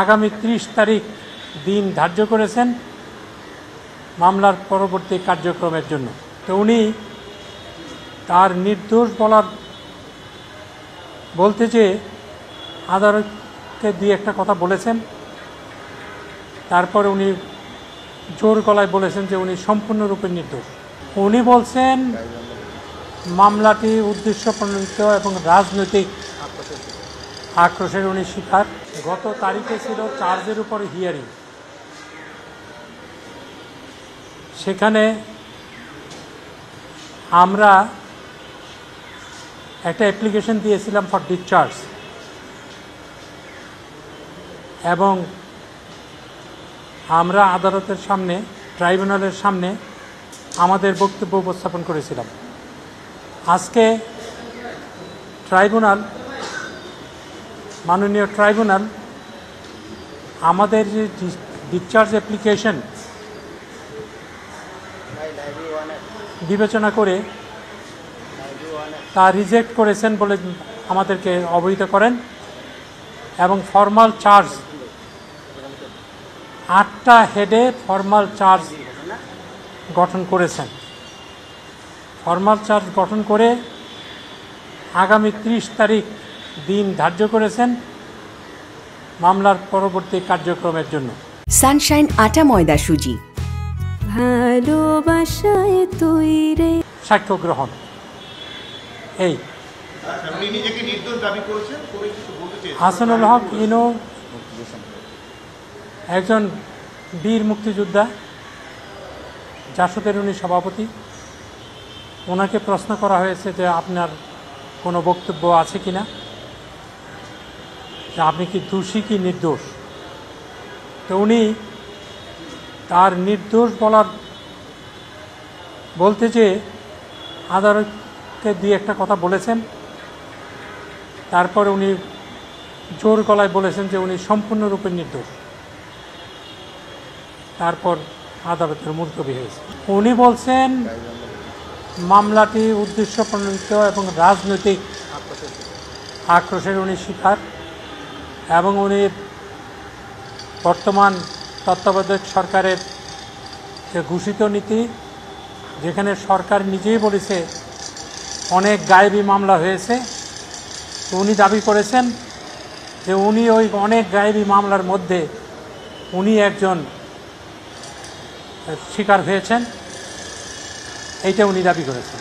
আগামী 30 তারিখ দিন ধার্য করেছেন মামলার পরবর্তী কার্যক্রমের জন্য। তো উনি তার নির্দোষ বলতে যে আদালতকে দিয়ে একটা কথা বলেছেন, তারপরে উনি জোর গলায় বলেছেন যে উনি সম্পূর্ণরূপে নির্দোষ। উনি বলছেন মামলাটি উদ্দেশ্য প্রণোদিত এবং রাজনৈতিক আক্রোশের উনি শিকার। গত তারিখে ছিল চার্জের উপর হিয়ারিং, সেখানে আমরা একটা অ্যাপ্লিকেশন দিয়েছিলাম ফর ডিসচার্জ এবং আমরা আদালতের সামনে, ট্রাইব্যুনালের সামনে আমাদের বক্তব্য উপস্থাপন করেছিলাম। আজকে মাননীয় ট্রাইব্যুনাল আমাদের যে ডিসচার্জ অ্যাপ্লিকেশন বিবেচনা করে তা রিজেক্ট করেছেন বলে আমাদেরকে অবহিত করেন এবং ফর্মাল চার্জ 8টা হেডে ফর্মাল চার্জ গঠন করেছেন। ফর্মাল চার্জ গঠন করে আগামী 30 তারিখ দিন ধার্য করেছেন মামলার পরবর্তী কার্যক্রমের জন্য। সানশাইন আটা ময়দা সুজি, ভালোবাসায় তৈরি সাক্ষ্য গ্রহণ। এই হাসানুল হক ইনু একজন বীর মুক্তিযোদ্ধা, জাসদের উনি সভাপতি। ওনাকে প্রশ্ন করা হয়েছে যে আপনার কোনো বক্তব্য আছে কিনা, যে আপনি কি দোষী কি নির্দোষ। তো উনি তার নির্দোষ বলতে যে আদালতকে দিয়ে একটা কথা বলেছেন, তারপরে উনি জোর গলায় বলেছেন যে উনি সম্পূর্ণরূপে নির্দোষ। তারপর আদালতের মুলতবি হয়েছে। উনি বলছেন মামলাটি উদ্দেশ্য প্রণোদিত এবং রাজনৈতিক আক্রোশের উনি শিকার এবং উনি বর্তমান তত্ত্বাবধায়ক সরকারের যে ঘোষিত নীতি, যেখানে সরকার নিজেই বলেছে অনেক গায়েবী মামলা হয়েছে, তো উনি দাবি করেছেন যে উনি ওই অনেক গায়েবী মামলার মধ্যে উনি একজন শিকার হয়েছেন, এইটা উনি দাবি করেছেন।